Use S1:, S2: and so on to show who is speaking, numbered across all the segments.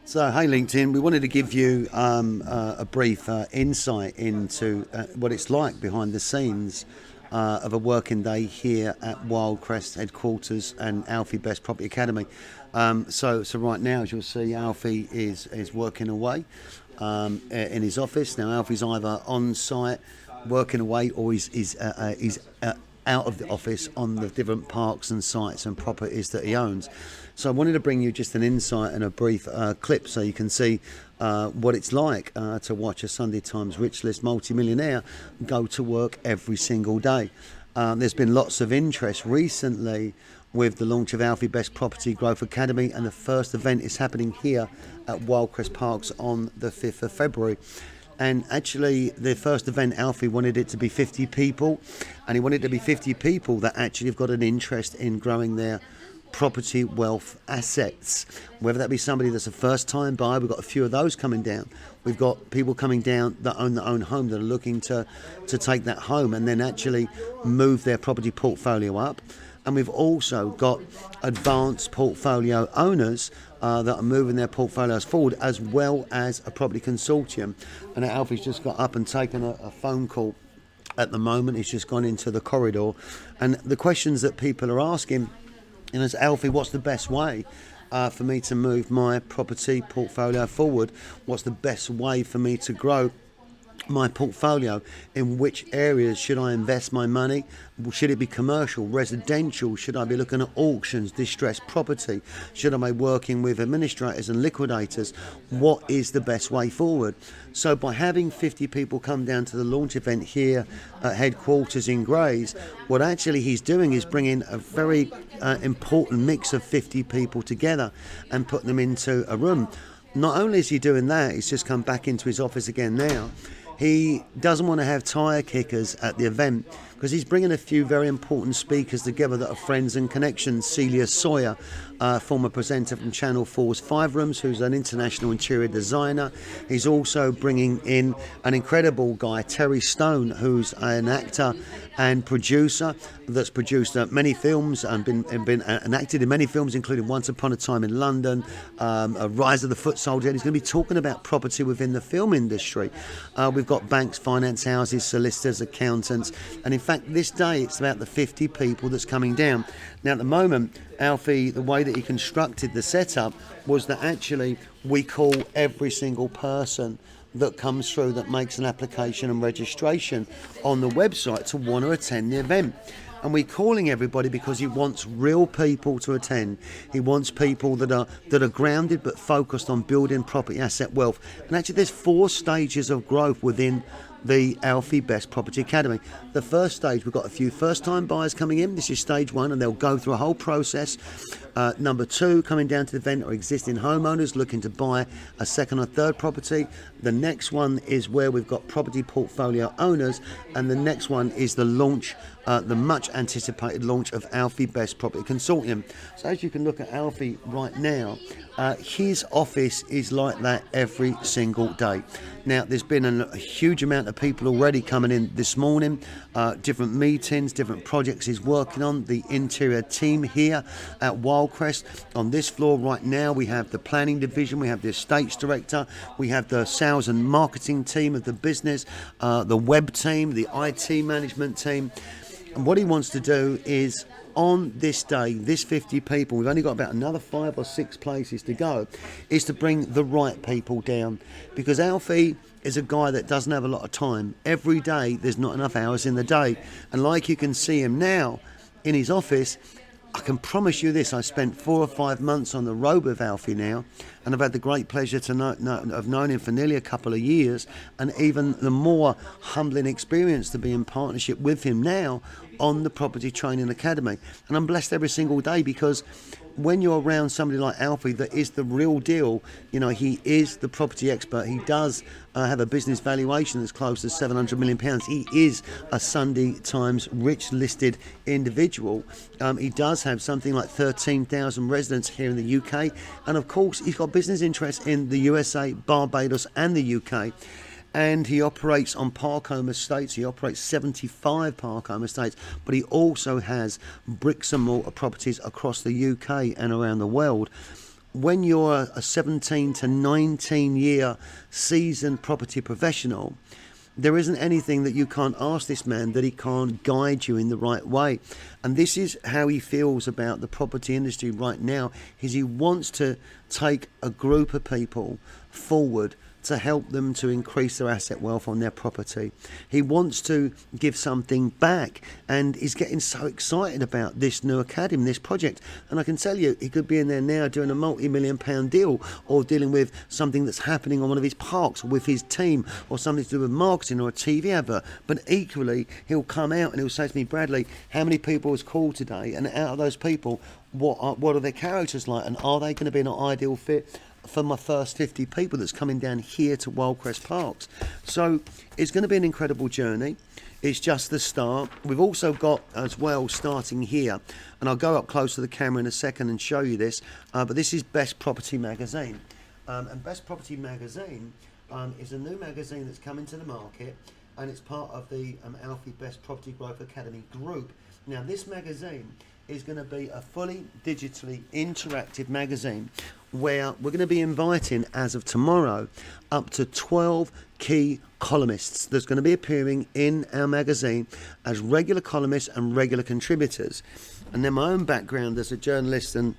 S1: So, hey LinkedIn, we wanted to give you a brief insight into what it's like behind the scenes of a working day here at Wyldecrest headquarters and Alfe Best Property Academy. So right now, as you'll see, Alfie is working away in his office. Now, Alfie's either on site working away or he's out of the office on the different parks and sites and properties that he owns. So I wanted to bring you just an insight and a brief clip so you can see what it's like to watch a Sunday Times Rich List multi-millionaire go to work every single day. There's been lots of interest recently with the launch of Alfe Best Property Growth Academy, and the first event is happening here at Wyldecrest Parks on the 5th of February. And actually, the first event, Alfie wanted it to be 50 people, and he wanted it to be 50 people that actually have got an interest in growing their property wealth assets. Whether that be somebody that's a first-time buyer, we've got a few of those coming down. We've got people coming down that own their own home that are looking to take that home and then actually move their property portfolio up. And we've also got advanced portfolio owners that are moving their portfolios forward, as well as a property consortium. And Alfie's just got up and taken a phone call at the moment. He's just gone into the corridor. And the questions that people are asking, and as Alfie, what's the best way for me to move my property portfolio forward? What's the best way for me to grow my portfolio? In which areas should I invest my money? Should it be commercial, residential? Should I be looking at auctions, distressed property? Should I be working with administrators and liquidators? What is the best way forward? So by having 50 people come down to the launch event here at headquarters in Grays, what actually he's doing is bringing a very important mix of 50 people together and putting them into a room. Not only is he doing that, he's just come back into his office again now. He doesn't want to have tyre kickers at the event because he's bringing a few very important speakers together that are friends and connections. Celia Sawyer, former presenter from Channel 4's Five Rooms, who's an international interior designer. He's also bringing in an incredible guy, Terry Stone, who's an actor and producer that's produced many films and been acted in many films, including Once Upon a Time in London, Rise of the Foot Soldier. And he's going to be talking about property within the film industry. We've got banks, finance houses, solicitors, accountants, and in fact this day it's about the 50 people that's coming down. Now at the moment, Alfie, the way that he constructed the setup was that actually we call every single person that comes through that makes an application and registration on the website to want to attend the event. And we're calling everybody because he wants real people to attend. He wants people that are grounded but focused on building property asset wealth. And actually there's 4 stages of growth within the Alfe Best Property Academy. The first stage, we've got a few first-time buyers coming in. This is stage 1, and they'll go through a whole process. Number 2, coming down to the event, are existing homeowners looking to buy a second or third property. The next one is where we've got property portfolio owners, and the next one is the launch, the much anticipated launch of Alfe Best Property Consortium. So as you can look at Alfie right now, his office is like that every single day. Now, there's been a huge amount of people already coming in this morning, different meetings, different projects he's working on. The interior team here at Wyldecrest. On this floor right now, we have the planning division, we have the estates director, we have the sales and marketing team of the business, the web team, the IT management team. And what he wants to do is, on this day, this 50 people, we've only got about another 5 or 6 places to go, is to bring the right people down. Because Alfie is a guy that doesn't have a lot of time. Every day, there's not enough hours in the day. And like you can see him now in his office, I can promise you this, I spent 4 or 5 months on the road with Alfie now, and I've had the great pleasure to have known him for nearly a couple of years, and even the more humbling experience to be in partnership with him now on the Property Training Academy. And I'm blessed every single day because when you're around somebody like Alfie that is the real deal, you know, he is the property expert. He does have a business valuation that's close to £700 million. He is a Sunday Times Rich listed individual. He does have something like 13,000 residents here in the UK. And of course, he's got business interests in the USA, Barbados and the UK. And he operates on park home estates. He operates 75 park home estates, but he also has bricks and mortar properties across the UK and around the world. when you're a 17 to 19 year seasoned property professional, there isn't anything that you can't ask this man that he can't guide you in the right way. And this is how he feels about the property industry right now, is he wants to take a group of people forward to help them to increase their asset wealth on their property. He wants to give something back, and he's getting so excited about this new academy, this project. And I can tell you, he could be in there now doing a multi-million-pound deal, or dealing with something that's happening on one of his parks with his team, or something to do with marketing or a TV advert. But equally, he'll come out and he'll say to me, Bradley, how many people has called today? And out of those people, what are their characters like? And are they going to be an ideal fit for my first 50 people that's coming down here to Wyldecrest Parks? So it's going to be an incredible journey. It's just the start. We've also got as well, starting here, and I'll go up close to the camera in a second and show you this, but this is Best Property Magazine. And Best Property Magazine is a new magazine that's coming to the market, and it's part of the Alfe Best Property Growth Academy group. Now this magazine is going to be a fully digitally interactive magazine where we're going to be inviting, as of tomorrow, up to 12 key columnists that's going to be appearing in our magazine as regular columnists and regular contributors. And then my own background as a journalist and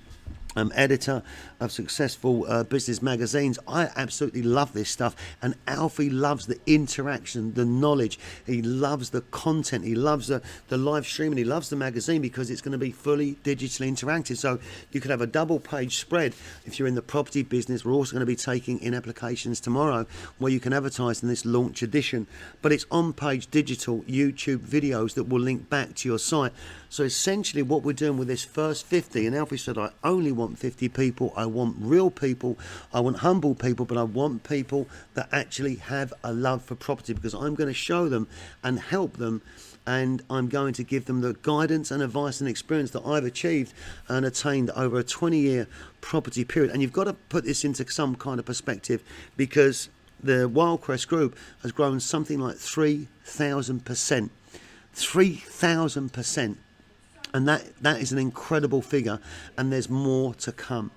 S1: editor of successful business magazines, I absolutely love this stuff, and Alfie loves the interaction, the knowledge, he loves the content, he loves the live stream, and he loves the magazine because it's going to be fully digitally interactive. So you could have a double page spread if you're in the property business. We're also going to be taking in applications tomorrow where you can advertise in this launch edition, but it's on page digital YouTube videos that will link back to your site. So essentially what we're doing with this first 50, and Alfie said, I only want 50 people, I want real people, I want humble people, but I want people that actually have a love for property, because I'm going to show them and help them, and I'm going to give them the guidance and advice and experience that I've achieved and attained over a 20-year property period. And you've got to put this into some kind of perspective, because the Wyldecrest group has grown something like 3,000%. 3,000%. And that is an incredible figure, and there's more to come.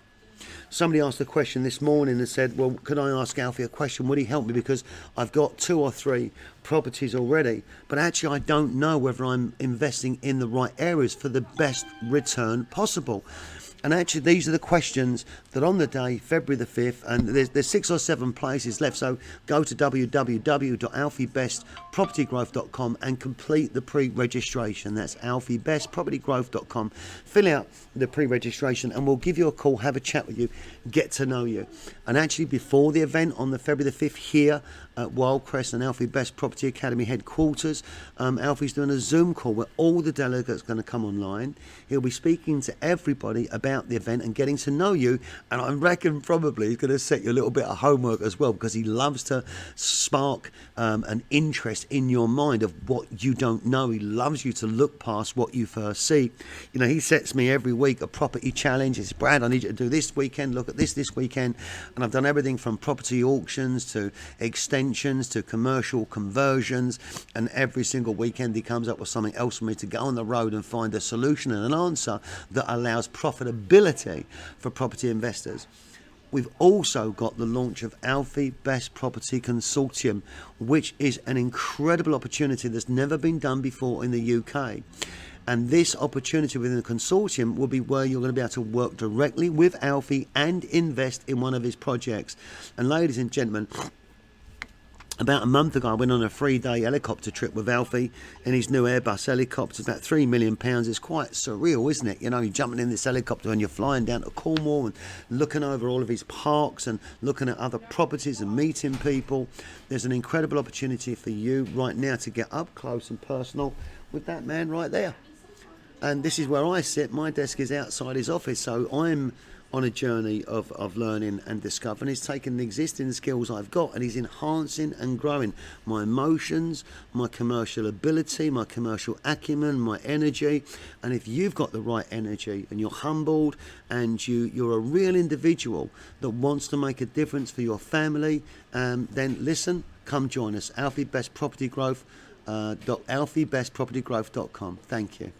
S1: Somebody asked a question this morning and said, well, could I ask Alfie a question? Would he help me? Because I've got 2 or 3 properties already, but actually I don't know whether I'm investing in the right areas for the best return possible. And actually, these are the questions that on the day, February the 5th, and there's 6 or 7 places left, so go to www.alfebestpropertygrowth.com and complete the pre-registration. That's alfebestpropertygrowth.com. Fill out the pre-registration, and we'll give you a call, have a chat with you, get to know you. And actually, before the event on the February the 5th here at Wyldecrest and Alfe Best Property Academy headquarters, Alfie's doing a Zoom call where all the delegates are going to come online. He'll be speaking to everybody about the event and getting to know you, and I reckon probably he's going to set you a little bit of homework as well, because he loves to spark an interest in your mind of what you don't know. He loves you to look past what you first see. You know, he sets me every week a property challenge. It's, Brad, I need you to do this weekend, look at this weekend, and I've done everything from property auctions to extensions to commercial conversions, and every single weekend he comes up with something else for me to go on the road and find a solution and an answer that allows profitability for property investors. We've also got the launch of Alfe Best Property Consortium, which is an incredible opportunity that's never been done before in the UK. And this opportunity within the consortium will be where you're going to be able to work directly with Alfie and invest in one of his projects. And ladies and gentlemen, about a month ago, I went on a 3-day helicopter trip with Alfie in his new Airbus helicopter. It's about £3 million. It's quite surreal, isn't it? You know, you're jumping in this helicopter and you're flying down to Cornwall and looking over all of his parks and looking at other properties and meeting people. There's an incredible opportunity for you right now to get up close and personal with that man right there. And this is where I sit. My desk is outside his office, so I'm on a journey of learning and discovering. He's taking the existing skills I've got and he's enhancing and growing my emotions, my commercial ability, my commercial acumen, my energy. And if you've got the right energy and you're humbled and you're a real individual that wants to make a difference for your family, then listen, come join us. Alfe Best Property Growth, alfebestpropertygrowth.com. Thank you.